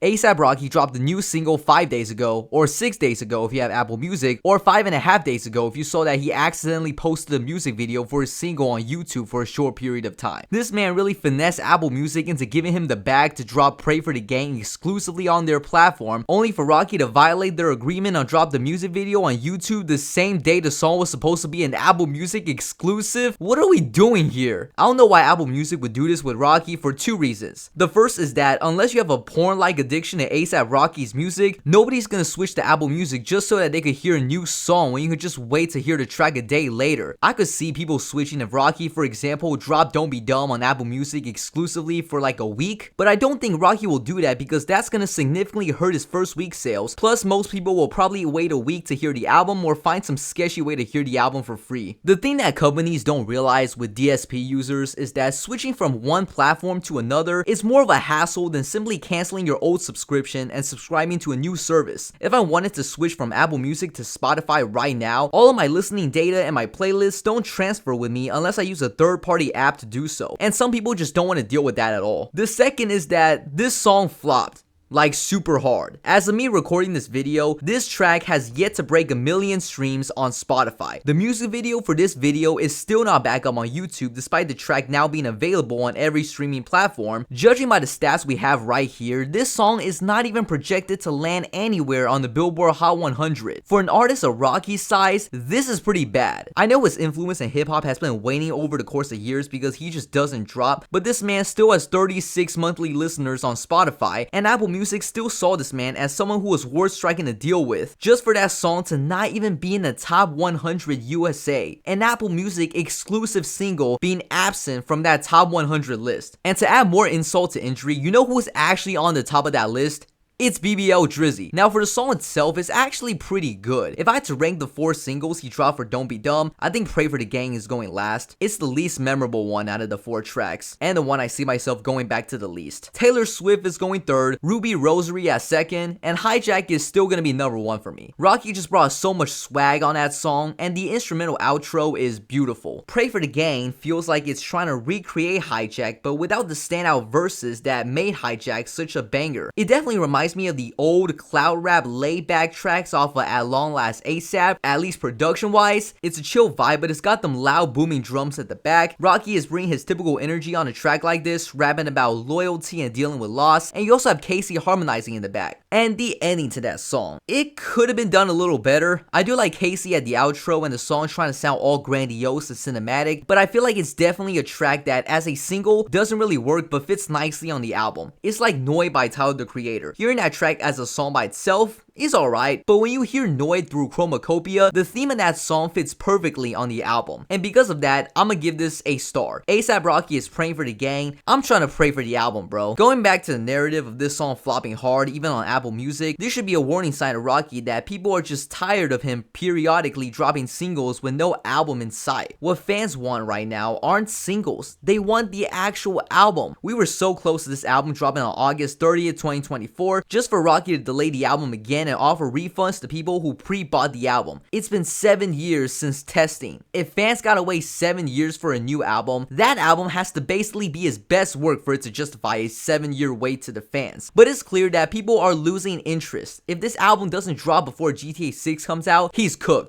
A$AP Rocky dropped a new single 5 days ago, or 6 days ago if you have Apple Music, or 5.5 days ago if you saw that he accidentally posted a music video for his single on YouTube for a short period of time. This man really finessed Apple Music into giving him the bag to drop Pray for the Gang exclusively on their platform, only for Rocky to violate their agreement on drop the music video on YouTube the same day the song was supposed to be an Apple Music exclusive. What are we doing here? I don't know why Apple Music would do this with Rocky for two reasons. The first is that unless you have a porn-like addiction to A$AP Rocky's music, nobody's gonna switch to Apple Music just so that they could hear a new song when you could just wait to hear the track a day later. I could see people switching if Rocky, for example, dropped Don't Be Dumb on Apple Music exclusively for like a week, but I don't think Rocky will do that because that's gonna significantly hurt his first week sales. Plus, most people will probably wait a week to hear the album or find some sketchy way to hear the album for free. The thing that companies don't realize with DSP users is that switching from one platform to another is more of a hassle than simply canceling your old subscription and subscribing to a new service. If I wanted to switch from Apple Music to Spotify right now, all of my listening data and my playlists don't transfer with me unless I use a third-party app to do so, and some people just don't want to deal with that at all. The second is that this song flopped. Like super hard. As of me recording this video, this track has yet to break 1 million streams on Spotify. The music video for this video is still not back up on YouTube despite the track now being available on every streaming platform. Judging by the stats we have right here, this song is not even projected to land anywhere on the Billboard Hot 100. For an artist of Rocky's size, this is pretty bad. I know his influence in hip-hop has been waning over the course of years because he just doesn't drop, but this man still has 36 monthly listeners on Spotify, and Apple Music still saw this man as someone who was worth striking a deal with, just for that song to not even be in the top 100 USA, an Apple Music exclusive single being absent from that top 100 list. And to add more insult to injury, you know who is actually on the top of that list? It's BBL Drizzy. Now for the song itself, it's actually pretty good. If I had to rank the 4 singles he dropped for Don't Be Dumb, I think Pray for the Gang is going last. It's the least memorable one out of the 4 tracks, and the one I see myself going back to the least. Taylor Swift is going 3rd, Ruby Rosary at 2nd, and Hijack is still gonna be number 1 for me. Rocky just brought so much swag on that song, and the instrumental outro is beautiful. Pray for the Gang feels like it's trying to recreate Hijack, but without the standout verses that made Hijack such a banger. It definitely reminds me of the old cloud rap laid back tracks off of At Long Last A$AP, at least production wise. It's a chill vibe, but it's got them loud booming drums at the back. Rocky is bringing his typical energy on a track like this, rapping about loyalty and dealing with loss, and you also have Casey harmonizing in the back. And the ending to that song, it could have been done a little better. I do like Casey at the outro and the song trying to sound all grandiose and cinematic, but I feel like it's definitely a track that as a single doesn't really work but fits nicely on the album. It's like Noi by Tyler the Creator. Hearing that track as a song by itself is alright, but when you hear Noi through Chromacopia, the theme of that song fits perfectly on the album. And because of that, I'ma give this a star. A$AP Rocky is praying for the gang. I'm trying to pray for the album, bro. Going back to the narrative of this song flopping hard, even on Apple Music, this should be a warning sign to Rocky that people are just tired of him periodically dropping singles with no album in sight. What fans want right now aren't singles, they want the actual album. We were so close to this album dropping on August 30th, 2024, just for Rocky to delay the album again and offer refunds to people who pre-bought the album. It's been 7 years since testing. If fans gotta wait 7 years for a new album, that album has to basically be his best work for it to justify a 7-year wait to the fans. But it's clear that people are losing interest. If this album doesn't drop before GTA 6 comes out, he's cooked.